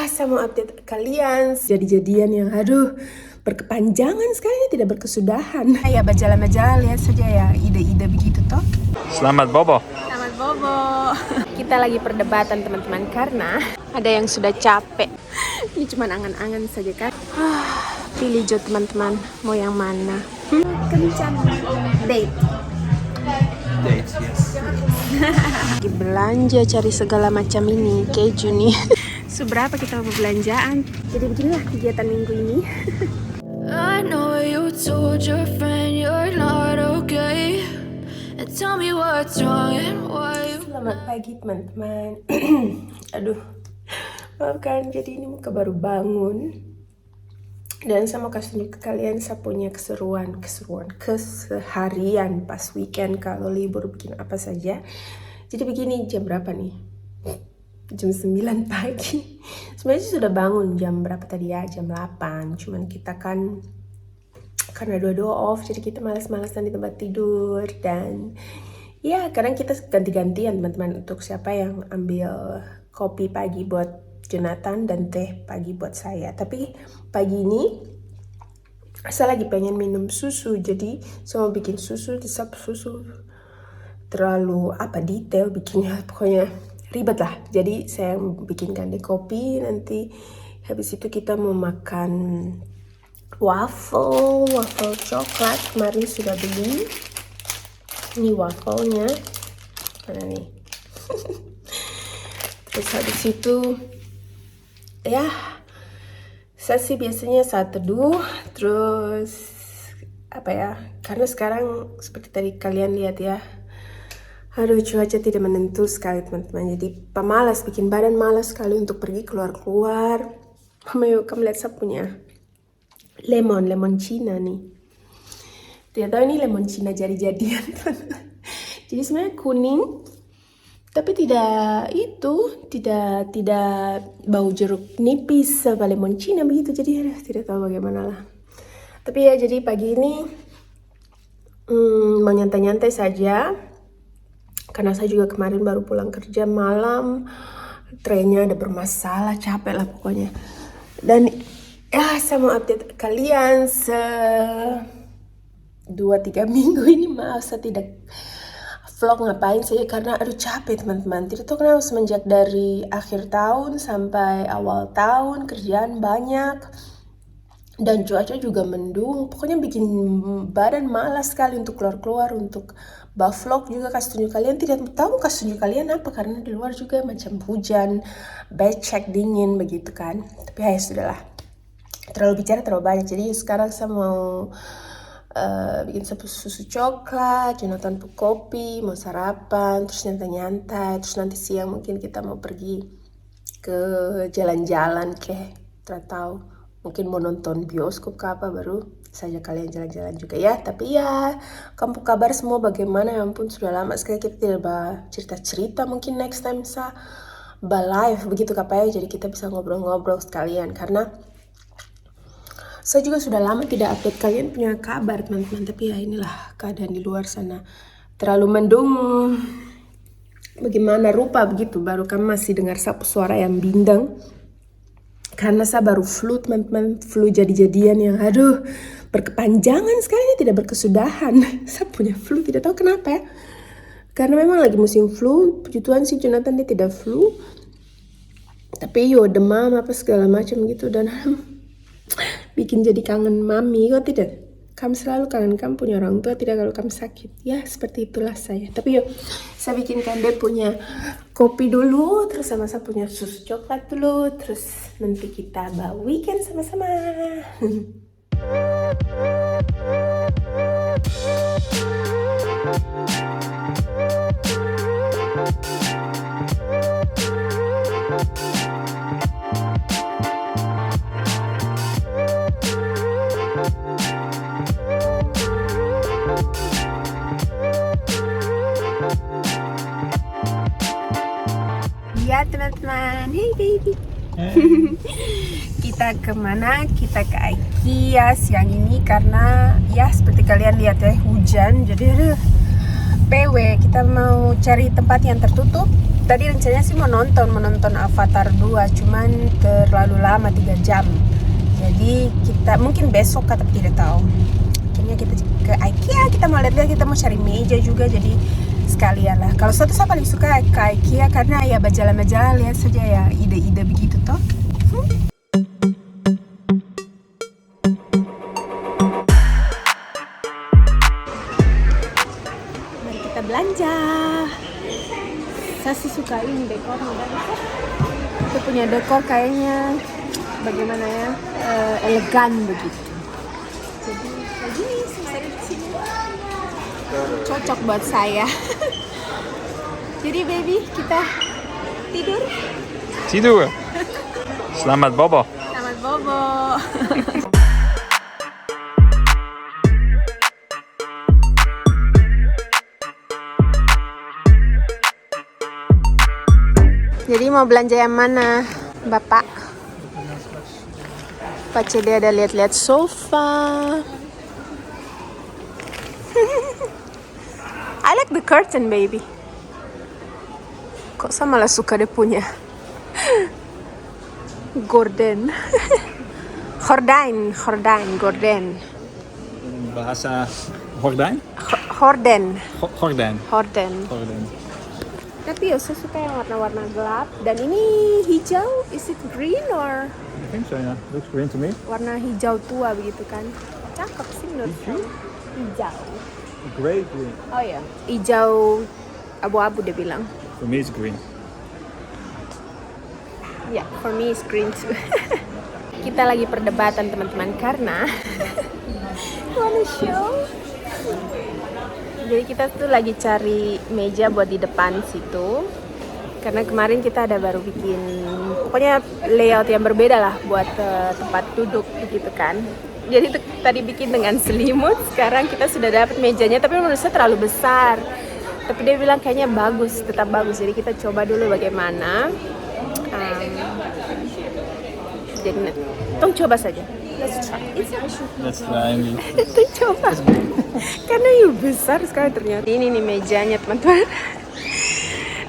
saya mau update kalian jadi-jadian yang berkepanjangan sekali, tidak berkesudahan. Ya majalah-majalah, lihat saja ya ide-ide begitu toh. Selamat bobo. Selamat bobo. Kita lagi perdebatan teman-teman karena ada yang sudah capek. Ini cuma angan-angan saja kan. Pilih jo teman-teman, mau yang mana? Kencan date. Dates, yes. Lagi belanja cari segala macam ini, keju nih. Seberapa kita mau belanjaan? Jadi beginilah kegiatan minggu ini. I know you told your friend you're not okay, and tell me what's wrong and why you... Selamat pagi teman-teman. Aduh, maafkan, jadi ini muka baru bangun. Dan saya mau kasih ke kalian saya punya keseharian pas weekend kalau libur bikin apa saja. Jadi begini, jam berapa nih? Jam 9 pagi. Sebenarnya sudah bangun jam berapa tadi ya? Jam 8. Cuman kita kan karena dua-dua off, jadi kita malas-malasan di tempat tidur. Dan ya kadang kita ganti-gantian teman-teman untuk siapa yang ambil kopi pagi buat Jonathan dan teh pagi buat saya. Tapi pagi ini saya lagi pengen minum susu, jadi saya mau bikin susu. Susu terlalu detail bikinnya, pokoknya ribet lah. Jadi saya bikinkan di kopi, nanti habis itu kita mau makan waffle coklat. Kemarin sudah beli. Ini waffle-nya mana nih? Terus habis itu ya, saya sih biasanya saat teduh, terus karena sekarang seperti tadi kalian lihat ya, cuaca tidak menentu sekali teman-teman, jadi pemalas, bikin badan malas sekali untuk pergi keluar-keluar. Yuk, kamu lihat saya punya lemon Cina nih. Tidak tahu ini lemon Cina jadi-jadian. Jadi sebenarnya kuning, tapi tidak bau jeruk nipis sama lemon Cina begitu, jadi tidak tahu bagaimana lah. Tapi ya, jadi pagi ini mau nyantai-nyantai saja karena saya juga kemarin baru pulang kerja malam, trennya ada bermasalah, capek lah pokoknya. Dan ya, saya mau update kalian 2-3 minggu ini. Maaf saya tidak vlog ngapain saja karena capek teman-teman. Tidak tahu kenapa semenjak dari akhir tahun sampai awal tahun kerjaan banyak dan cuaca juga mendung. Pokoknya bikin badan malas sekali untuk keluar-keluar, untuk vlog juga. Kasih tunjuk kalian, tidak tahu kasih tunjuk kalian apa, karena di luar juga macam hujan, becek, dingin begitu kan. Tapi ya sudahlah, terlalu bicara terlalu banyak. Jadi sekarang saya mau bikin susu coklat, Jonathan kopi, mau sarapan, terus nyantai-nyantai, terus nanti siang mungkin kita mau pergi ke jalan-jalan tidak tahu, mungkin mau nonton bioskop ke apa, baru saja kalian jalan-jalan juga ya. Tapi ya, kamu kabar semua bagaimana? Ya ampun, sudah lama sekali kita tidak cerita-cerita. Mungkin next time bisa live begitu ya, jadi kita bisa ngobrol-ngobrol sekalian, karena saya juga sudah lama tidak update kalian punya kabar teman-teman. Tapi ya inilah keadaan di luar sana, terlalu mendung. Bagaimana rupa begitu, baru kamu masih dengar suara yang bindeng. Karena saya baru flu teman-teman, flu jadi-jadian yang berkepanjangan sekali, tidak berkesudahan. Saya punya flu, tidak tahu kenapa ya. Karena memang lagi musim flu, puji Tuhan sih Jonathan dia tidak flu. Tapi demam apa segala macam gitu, dan bikin jadi kangen mami. Kok tidak? Kamu selalu kangen kamu punya orang tua, tidak kalau kamu sakit. Ya seperti itulah saya. Tapi saya bikinkan dia punya kopi dulu, terus sama saya punya susu coklat dulu, terus nanti kita bawa weekend sama-sama. Ya teman-teman, hey baby. Kita kemana? Kita ke IKEA siang ini karena ya seperti kalian lihat ya, hujan. Jadi PW, kita mau cari tempat yang tertutup tadi rencananya sih mau nonton Avatar 2, cuman terlalu lama 3 jam. Jadi kita mungkin besok atau tidak tahu. Akhirnya kita ke IKEA, kita mau lihat-lihat, kita mau cari meja juga, jadi sekalian lah. Kalau saya paling suka ke IKEA karena ya berjalan-jalan lihat saja ya ide-ide begitu toh. Mari kita belanja. Saya sih suka ini dekornya, itu punya dekor kayaknya bagaimana ya, elegan begitu. Jadi kayak gini selesai di sini cocok buat saya. Jadi baby, kita tidur. Tidur. Selamat bobo. Selamat bobo. Jadi mau belanja yang mana, Bapak? Pak Cede ada lihat-lihat sofa. I like the curtain, baby. Kok sama lah suka dia punya gorden. Gorden. Bahasa Horden? Horden. Horden. Tapi ya saya suka yang warna-warna gelap. Dan ini hijau, is it green or? I think so, yeah. Looks green to me. Warna hijau tua begitu kan. Cakep sih menurut saya. Hijau. Grey green. Oh ya, hijau abu-abu dia bilang. For me it's green. Ya, for me it's green too. Kita lagi perdebatan teman-teman karena wanna show. Jadi kita tuh lagi cari meja buat di depan situ. Karena kemarin kita ada baru bikin pokoknya layout yang berbeda lah buat tempat duduk begitu kan. Jadi tadi bikin dengan selimut, sekarang kita sudah dapat mejanya, tapi menurut saya terlalu besar. Tapi dia bilang kayaknya bagus, tetap bagus. Jadi kita coba dulu bagaimana. Jadi tolong coba saja. Let's try. Let's try me. Kita coba. Karena besar sekali ternyata. Ini nih mejanya teman-teman.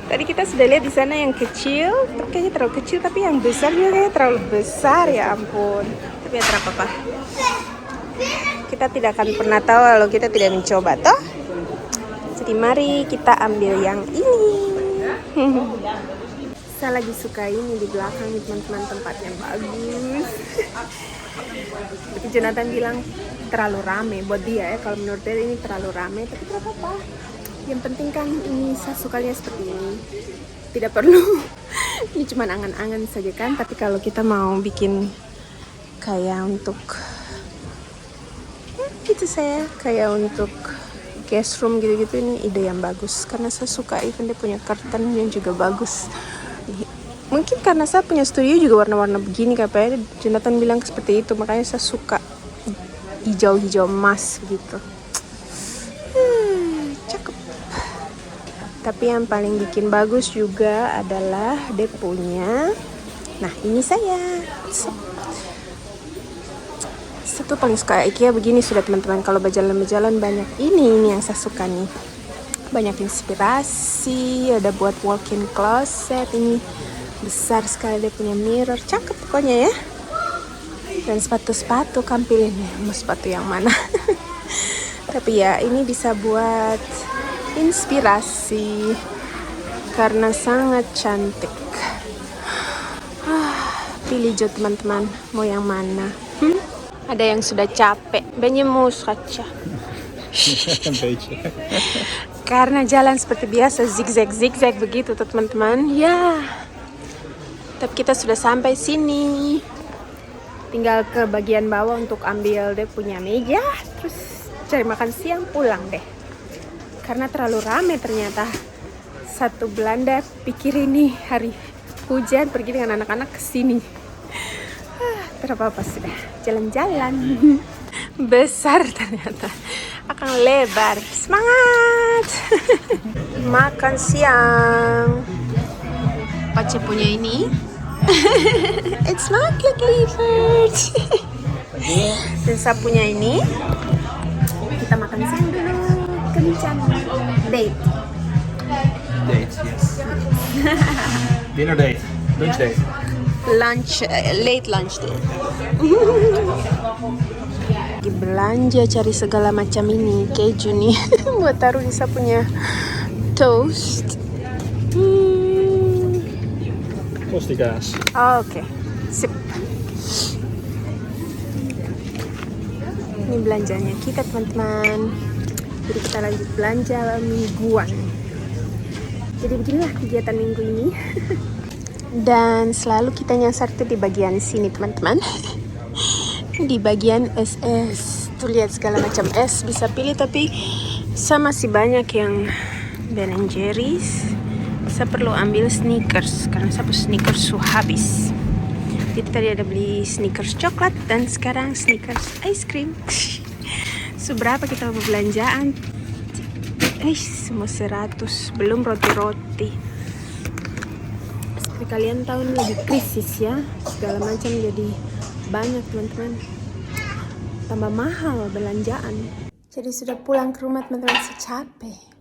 Tadi kita sudah lihat di sana yang kecil, tapi kayaknya terlalu kecil, tapi yang besar juga kayaknya terlalu besar, ya ampun. Tapi ya terapa apa. Kita tidak akan pernah tahu kalau kita tidak mencoba toh. Jadi mari kita ambil yang ini. Saya lagi suka ini di belakang nih teman-teman, tempatnya bagus. Tapi Jonathan bilang terlalu rame buat dia ya. Kalau menurut dia ini terlalu rame, tapi tidak apa-apa. Yang penting kan ini saya sukanya seperti ini. Tidak perlu. Ini cuma angan-angan saja kan. Tapi kalau kita mau bikin kayak untuk gitu saya kayak untuk guest room gitu-gitu, ini ide yang bagus. Karena saya suka even dia punya curtain yang juga bagus. Mungkin karena saya punya studio juga warna-warna begini kayaknya Jonathan bilang seperti itu, makanya saya suka hijau-hijau emas gitu. Cakep. Tapi yang paling bikin bagus juga adalah dia punya. Nah ini saya tuh paling suka IKEA begini sudah teman-teman. Kalau berjalan-jalan banyak ini yang saya suka nih. Banyak inspirasi, ada buat walk-in closet ini. Besar sekali dia punya mirror, cakep pokoknya ya. Dan sepatu-sepatu kan pilih nih, mau sepatu yang mana. Tapi ya ini bisa buat inspirasi karena sangat cantik. Pilih jo teman-teman, mau yang mana? Ada yang sudah capek, benyemus kaca. Karena jalan seperti biasa zigzag begitu tuh teman-teman. Ya. Tapi kita sudah sampai sini. Tinggal ke bagian bawah untuk ambil dia punya meja, terus cari makan siang, pulang deh. Karena terlalu rame ternyata. Satu Belanda pikir ini hari hujan, pergi dengan anak-anak ke sini. Terapa-apa sudah jalan-jalan. Besar ternyata. Akan lebar. Semangat. Makan siang. Pace punya ini. It's not like liver. Dan saya punya ini. Kita makan siang dulu. Kencan. Date. Dates, yes. Dinner date. Lunch date. Late lunch deh. Lagi belanja cari segala macam ini keju nih buat taruh di saya punya toast. Kostigaas. Oke, sip. Ini belanjanya kita teman-teman. Jadi kita lanjut belanja mingguan. Jadi beginilah kegiatan minggu ini. Dan selalu kita nyasar tuh di bagian sini teman-teman. Di bagian SS. Tuh lihat segala macam es bisa pilih, tapi saya masih banyak yang Ben & Jerry's. Saya perlu ambil Snickers karena saya Snickers habis. Jadi tadi ada beli Snickers coklat dan sekarang Snickers ice cream. Seberapa kita belanjaan? Semua 100, belum roti-roti. Seperti kalian tahu ini lagi krisis ya, segala macam jadi banyak teman-teman. Tambah mahal belanjaan. Jadi sudah pulang ke rumah teman-teman, saya capek.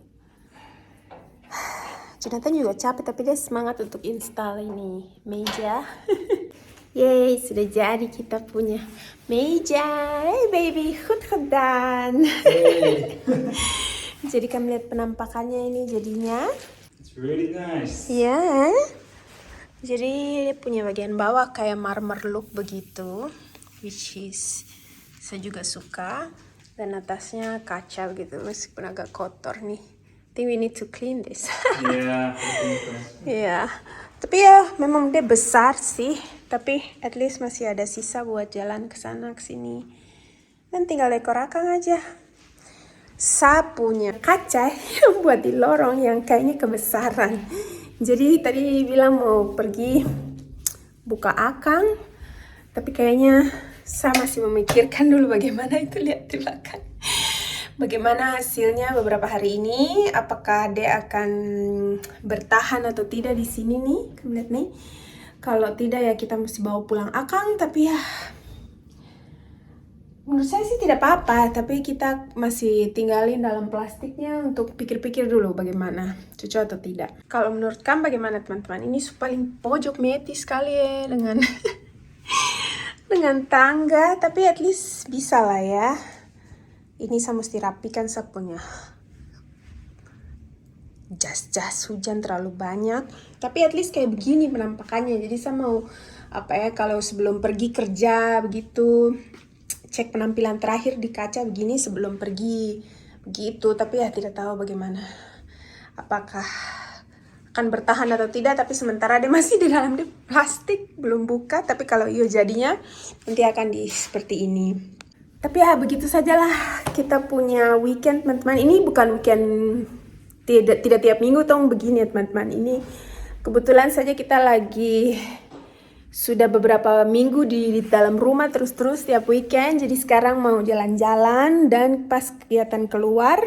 Jonathan juga capek tapi dia semangat untuk install ini meja. Yeay, sudah jadi kita punya meja. Hey baby, goed gedaan. Hey. Jadi kami lihat penampakannya ini jadinya. It's really nice. Ya. Jadi dia punya bagian bawah kayak marmer look begitu, which is saya juga suka. Dan atasnya kaca gitu, meskipun agak kotor nih. I think we need to clean this. Yeah. Ya, tapi ya memang dia besar sih. Tapi at least masih ada sisa buat jalan ke sana ke sini. Dan tinggal dekor akang aja. Saya punya kaca yang buat di lorong yang kayaknya kebesaran. Jadi tadi bilang mau pergi buka akang, tapi kayaknya saya masih memikirkan dulu bagaimana itu, lihat di belakang. Bagaimana hasilnya beberapa hari ini, apakah dia akan bertahan atau tidak di sini nih, kamu lihat nih. Kalau tidak ya kita mesti bawa pulang akang, tapi ya menurut saya sih tidak apa-apa, tapi kita masih tinggalin dalam plastiknya untuk pikir-pikir dulu bagaimana, cocok atau tidak. Kalau menurut kamu bagaimana teman-teman? Ini paling pojok meti sekali ya dengan dengan tangga, tapi at least bisa lah ya. Ini saya mesti rapikan, saya punya jas hujan terlalu banyak, tapi at least kayak begini penampakannya. Jadi saya mau kalau sebelum pergi kerja begitu, cek penampilan terakhir di kaca begini sebelum pergi begitu. Tapi ya tidak tahu bagaimana, apakah akan bertahan atau tidak. Tapi sementara dia masih di dalam plastik, belum buka. Tapi kalau iya jadinya nanti akan seperti ini. Tapi ya begitu sajalah kita punya weekend teman-teman. Ini bukan weekend tidak tiap minggu tong begini ya teman-teman. Ini kebetulan saja kita lagi sudah beberapa minggu di dalam rumah terus tiap weekend. Jadi sekarang mau jalan-jalan dan pas kegiatan keluar,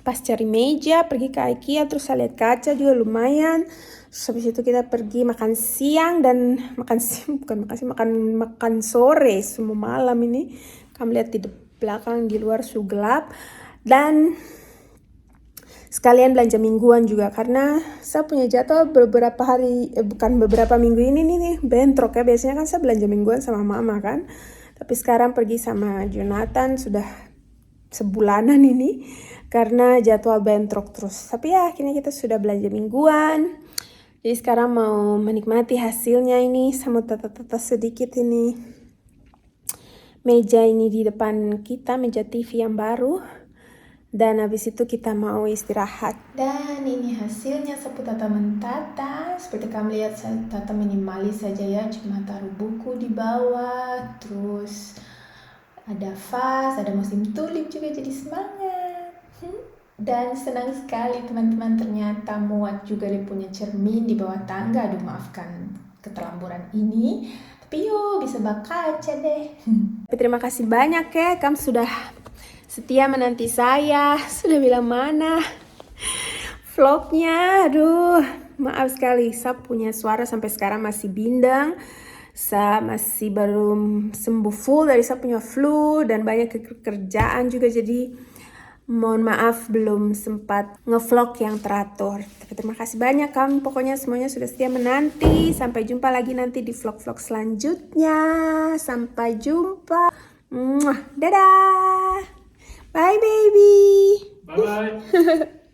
pas cari meja, pergi ke IKEA, terus saya lihat kaca juga lumayan. Terus habis itu kita pergi makan siang dan makan sore semua malam ini. Kamu lihat di belakang di luar su gelap. Dan sekalian belanja mingguan juga karena saya punya jadwal beberapa minggu ini nih bentrok ya. Biasanya kan saya belanja mingguan sama mama kan, tapi sekarang pergi sama Jonathan sudah sebulanan ini karena jadwal bentrok terus. Tapi ya akhirnya kita sudah belanja mingguan. Jadi sekarang mau menikmati hasilnya ini. Saya mau tata-tata sedikit ini meja ini di depan kita, meja TV yang baru. Dan habis itu kita mau istirahat. Dan ini hasilnya seputar teman tata. Seperti kamu lihat saya tata minimalis saja ya. Cuma taruh buku di bawah. Terus ada vas, ada musim tulip juga jadi semangat. Dan senang sekali teman-teman, ternyata muat juga dia punya cermin di bawah tangga. Aduh maafkan keterlamburan ini. Tapi yuk bisa bak kaca deh. Terima kasih banyak ya. Kamu sudah setia menanti saya, sudah bilang mana vlognya. Aduh, maaf sekali, saya punya suara sampai sekarang masih bindang. Saya masih belum sembuh full dari saya punya flu dan banyak kerjaan juga. Jadi Mohon maaf belum sempat ngevlog yang teratur. Tapi terima kasih banyak kamu, pokoknya semuanya sudah setia menanti. Sampai jumpa lagi nanti di vlog-vlog selanjutnya. Sampai jumpa. Dadah. Bye baby. Bye bye.